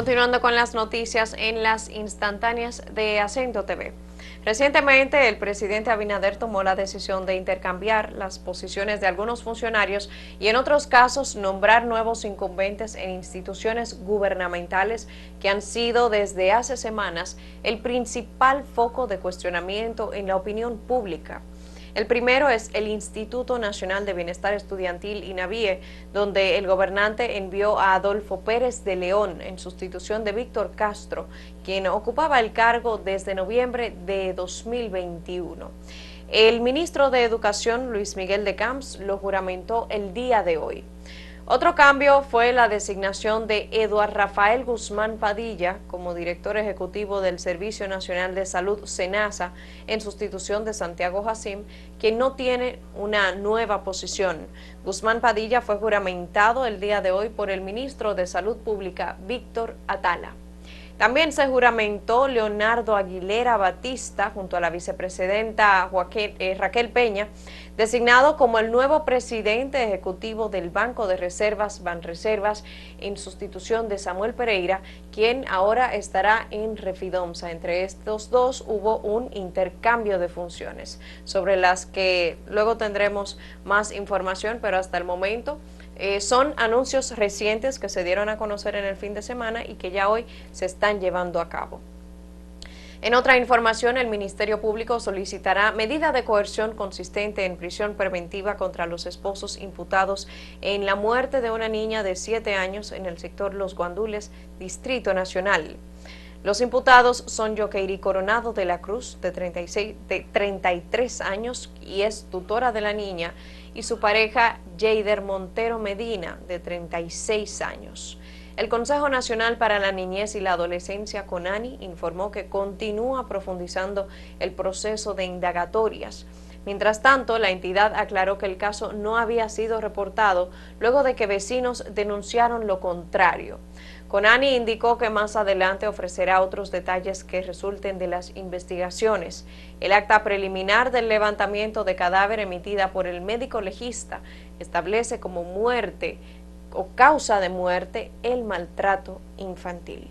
Continuando con las noticias en las instantáneas de Acento TV. Recientemente, el presidente Abinader tomó la decisión de intercambiar las posiciones de algunos funcionarios y en otros casos nombrar nuevos incumbentes en instituciones gubernamentales que han sido desde hace semanas el principal foco de cuestionamiento en la opinión pública. El primero es el Instituto Nacional de Bienestar Estudiantil, INABIE, donde el gobernante envió a Adolfo Pérez de León en sustitución de Víctor Castro, quien ocupaba el cargo desde noviembre de 2021. El ministro de Educación, Luis Miguel de Camps, lo juramentó el día de hoy. Otro cambio fue la designación de Eduard Rafael Guzmán Padilla como director ejecutivo del Servicio Nacional de Salud, SENASA, en sustitución de Santiago Jacim, quien no tiene una nueva posición. Guzmán Padilla fue juramentado el día de hoy por el ministro de Salud Pública, Víctor Atala. También se juramentó Leonardo Aguilera Batista junto a la vicepresidenta Raquel Peña, designado como el nuevo presidente ejecutivo del Banco de Reservas, Banreservas, en sustitución de Samuel Pereira, quien ahora estará en Refidomsa. Entre estos dos hubo un intercambio de funciones, sobre las que luego tendremos más información, pero hasta el momento son anuncios recientes que se dieron a conocer en el fin de semana y que ya hoy se están llevando a cabo. En otra información, el Ministerio Público solicitará medida de coerción consistente en prisión preventiva contra los esposos imputados en la muerte de una niña de 7 años en el sector Los Guandules, Distrito Nacional. Los imputados son Yokeiri Coronado de la Cruz, de 33 años, y es tutora de la niña, y su pareja Jeider Montero Medina, de 36 años. El Consejo Nacional para la Niñez y la Adolescencia, CONANI, informó que continúa profundizando el proceso de indagatorias. Mientras tanto, la entidad aclaró que el caso no había sido reportado luego de que vecinos denunciaron lo contrario. CONANI indicó que más adelante ofrecerá otros detalles que resulten de las investigaciones. El acta preliminar del levantamiento de cadáver emitida por el médico legista establece como muerte o causa de muerte el maltrato infantil.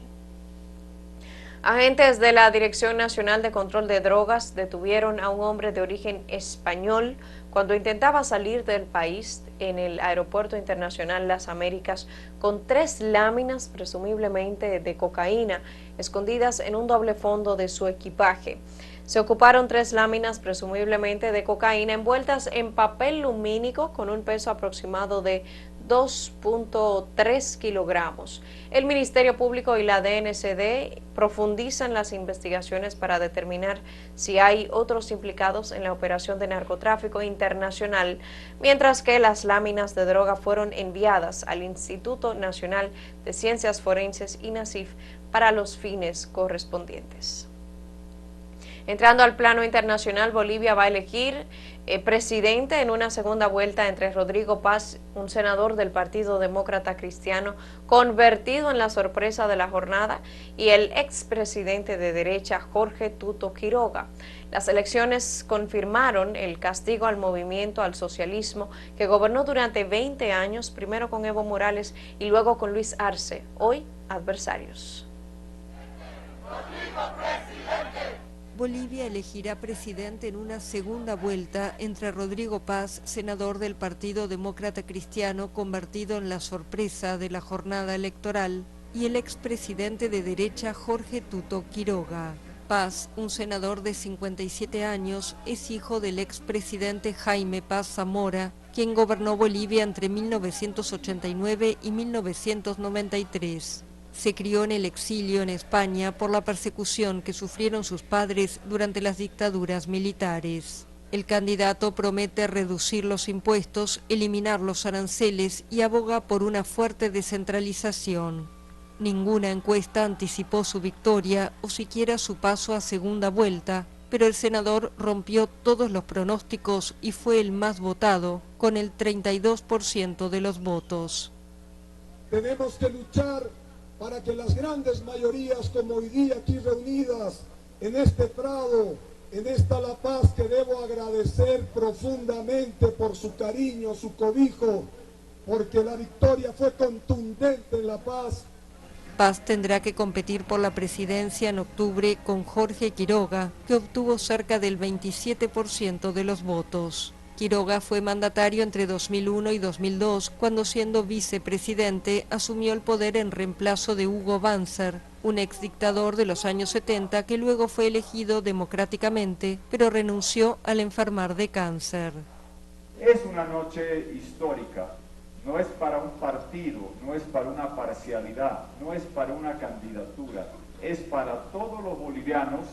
Agentes de la Dirección Nacional de Control de Drogas detuvieron a un hombre de origen español cuando intentaba salir del país en el Aeropuerto Internacional Las Américas con 3 láminas presumiblemente de cocaína escondidas en un doble fondo de su equipaje. Se ocuparon 3 láminas presumiblemente de cocaína envueltas en papel lumínico con un peso aproximado de 2.3 kilogramos. El Ministerio Público y la DNCD profundizan las investigaciones para determinar si hay otros implicados en la operación de narcotráfico internacional, mientras que las láminas de droga fueron enviadas al Instituto Nacional de Ciencias Forenses, INACIF, para los fines correspondientes. Entrando al plano internacional, Bolivia va a elegir presidente en una segunda vuelta entre Rodrigo Paz, un senador del Partido Demócrata Cristiano, convertido en la sorpresa de la jornada, y el expresidente de derecha Jorge Tuto Quiroga. Las elecciones confirmaron el castigo al movimiento al socialismo que gobernó durante 20 años, primero con Evo Morales y luego con Luis Arce, hoy adversarios. Bolivia elegirá presidente en una segunda vuelta entre Rodrigo Paz, senador del Partido Demócrata Cristiano, convertido en la sorpresa de la jornada electoral, y el expresidente de derecha Jorge Tuto Quiroga. Paz, un senador de 57 años, es hijo del expresidente Jaime Paz Zamora, quien gobernó Bolivia entre 1989 y 1993. Se crió en el exilio en España por la persecución que sufrieron sus padres durante las dictaduras militares. El candidato promete reducir los impuestos, eliminar los aranceles y aboga por una fuerte descentralización. Ninguna encuesta anticipó su victoria o siquiera su paso a segunda vuelta, pero el senador rompió todos los pronósticos y fue el más votado, con el 32% de los votos. Tenemos que luchar para que las grandes mayorías como hoy día aquí reunidas en este prado, en esta La Paz, que debo agradecer profundamente por su cariño, su cobijo, porque la victoria fue contundente en La Paz. Paz tendrá que competir por la presidencia en octubre con Jorge Quiroga, que obtuvo cerca del 27% de los votos. Quiroga fue mandatario entre 2001 y 2002, cuando siendo vicepresidente asumió el poder en reemplazo de Hugo Banzer, un exdictador de los años 70 que luego fue elegido democráticamente, pero renunció al enfermar de cáncer. Es una noche histórica. No es para un partido, no es para una parcialidad, no es para una candidatura, es para todos los bolivianos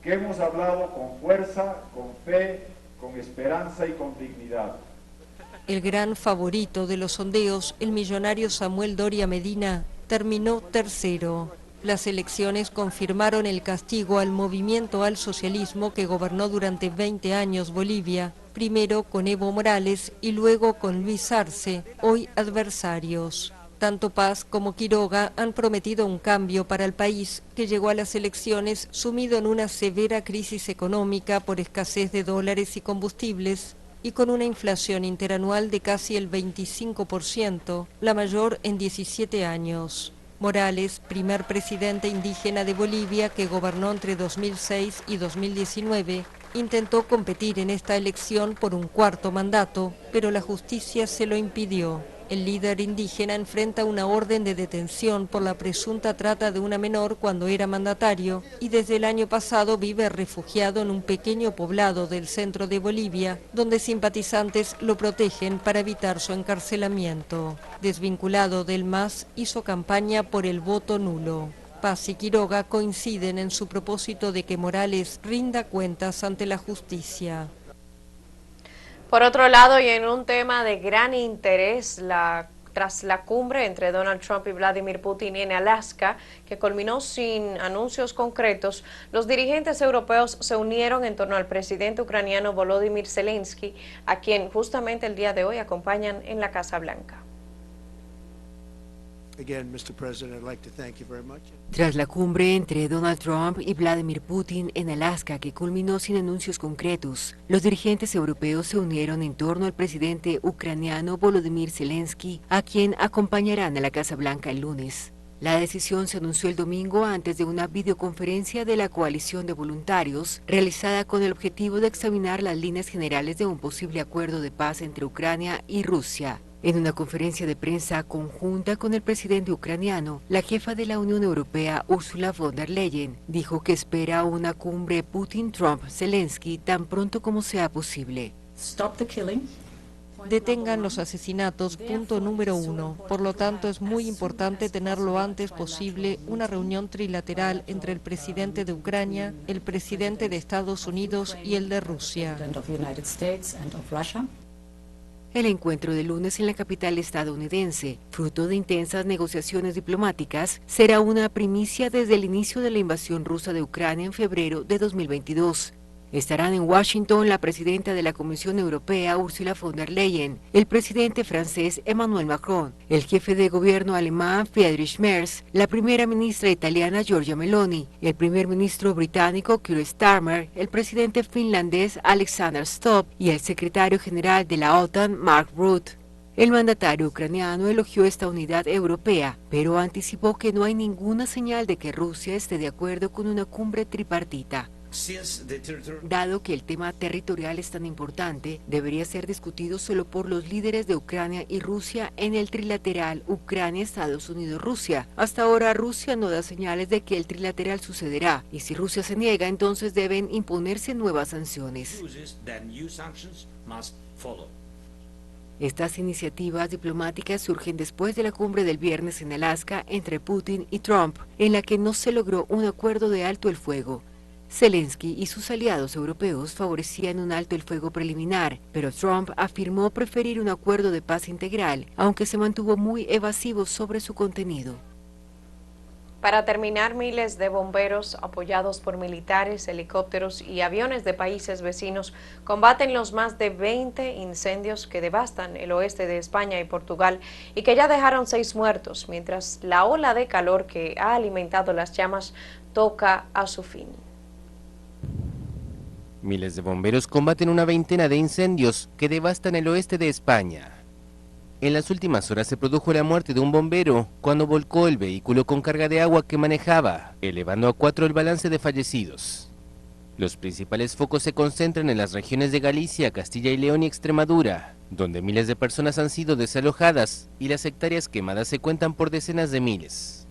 que hemos hablado con fuerza, con fe, con esperanza y con dignidad. El gran favorito de los sondeos, el millonario Samuel Doria Medina, terminó tercero. Las elecciones confirmaron el castigo al movimiento al socialismo que gobernó durante 20 años Bolivia, primero con Evo Morales y luego con Luis Arce, hoy adversarios. Tanto Paz como Quiroga han prometido un cambio para el país, que llegó a las elecciones sumido en una severa crisis económica por escasez de dólares y combustibles, y con una inflación interanual de casi el 25%, la mayor en 17 años. Morales, primer presidente indígena de Bolivia que gobernó entre 2006 y 2019, intentó competir en esta elección por un cuarto mandato, pero la justicia se lo impidió. El líder indígena enfrenta una orden de detención por la presunta trata de una menor cuando era mandatario y desde el año pasado vive refugiado en un pequeño poblado del centro de Bolivia, donde simpatizantes lo protegen para evitar su encarcelamiento. Desvinculado del MAS, hizo campaña por el voto nulo. Paz y Quiroga coinciden en su propósito de que Morales rinda cuentas ante la justicia. Por otro lado, y en un tema de gran interés, tras la cumbre entre Donald Trump y Vladimir Putin en Alaska, que culminó sin anuncios concretos, los dirigentes europeos se unieron en torno al presidente ucraniano Volodymyr Zelensky, a quien justamente el día de hoy acompañan en la Casa Blanca. Tras la cumbre entre Donald Trump y Vladimir Putin en Alaska, que culminó sin anuncios concretos, los dirigentes europeos se unieron en torno al presidente ucraniano Volodymyr Zelensky, a quien acompañarán a la Casa Blanca el lunes. La decisión se anunció el domingo antes de una videoconferencia de la coalición de voluntarios, realizada con el objetivo de examinar las líneas generales de un posible acuerdo de paz entre Ucrania y Rusia. En una conferencia de prensa conjunta con el presidente ucraniano, la jefa de la Unión Europea, Ursula von der Leyen, dijo que espera una cumbre Putin-Trump-Zelensky tan pronto como sea posible. Detengan los asesinatos, punto número 1. Por lo tanto, es muy importante tener lo antes posible una reunión trilateral entre el presidente de Ucrania, el presidente de Estados Unidos y el de Rusia. El encuentro de lunes en la capital estadounidense, fruto de intensas negociaciones diplomáticas, será una primicia desde el inicio de la invasión rusa de Ucrania en febrero de 2022. Estarán en Washington la presidenta de la Comisión Europea, Ursula von der Leyen, el presidente francés Emmanuel Macron, el jefe de gobierno alemán Friedrich Merz, la primera ministra italiana Giorgia Meloni, el primer ministro británico Keir Starmer, el presidente finlandés Alexander Stubb y el secretario general de la OTAN Mark Rutte. El mandatario ucraniano elogió esta unidad europea, pero anticipó que no hay ninguna señal de que Rusia esté de acuerdo con una cumbre tripartita. Dado que el tema territorial es tan importante, debería ser discutido solo por los líderes de Ucrania y Rusia en el trilateral Ucrania, Estados Unidos, Rusia. Hasta ahora Rusia no da señales de que el trilateral sucederá, y si Rusia se niega, entonces deben imponerse nuevas sanciones. Estas iniciativas diplomáticas surgen después de la cumbre del viernes en Alaska entre Putin y Trump, en la que no se logró un acuerdo de alto el fuego. Zelensky y sus aliados europeos favorecían un alto el fuego preliminar, pero Trump afirmó preferir un acuerdo de paz integral, aunque se mantuvo muy evasivo sobre su contenido. Para terminar, miles de bomberos apoyados por militares, helicópteros y aviones de países vecinos combaten los más de 20 incendios que devastan el oeste de España y Portugal y que ya dejaron 6 muertos, mientras la ola de calor que ha alimentado las llamas toca a su fin. Miles de bomberos combaten una veintena de incendios que devastan el oeste de España. En las últimas horas se produjo la muerte de un bombero cuando volcó el vehículo con carga de agua que manejaba, elevando a 4 el balance de fallecidos. Los principales focos se concentran en las regiones de Galicia, Castilla y León y Extremadura, donde miles de personas han sido desalojadas y las hectáreas quemadas se cuentan por decenas de miles.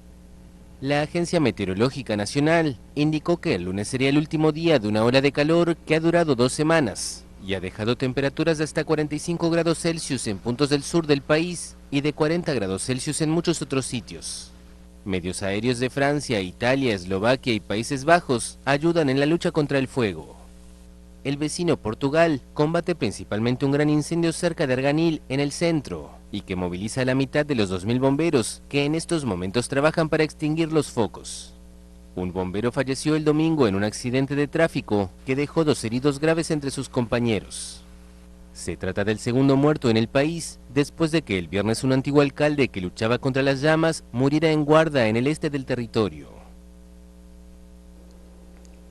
La Agencia Meteorológica Nacional indicó que el lunes sería el último día de una ola de calor que ha durado 2 semanas y ha dejado temperaturas de hasta 45 grados Celsius en puntos del sur del país y de 40 grados Celsius en muchos otros sitios. Medios aéreos de Francia, Italia, Eslovaquia y Países Bajos ayudan en la lucha contra el fuego. El vecino Portugal combate principalmente un gran incendio cerca de Arganil, en el centro, y que moviliza a la mitad de los 2.000 bomberos que en estos momentos trabajan para extinguir los focos. Un bombero falleció el domingo en un accidente de tráfico que dejó 2 heridos graves entre sus compañeros. Se trata del segundo muerto en el país, después de que el viernes un antiguo alcalde que luchaba contra las llamas muriera en Guarda, en el este del territorio.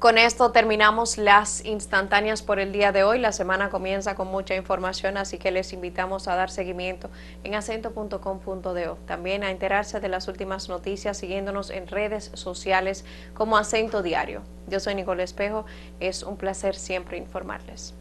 Con esto terminamos las instantáneas por el día de hoy. La semana comienza con mucha información, así que les invitamos a dar seguimiento en acento.com.do. También a enterarse de las últimas noticias siguiéndonos en redes sociales como Acento Diario. Yo soy Nicole Espejo, es un placer siempre informarles.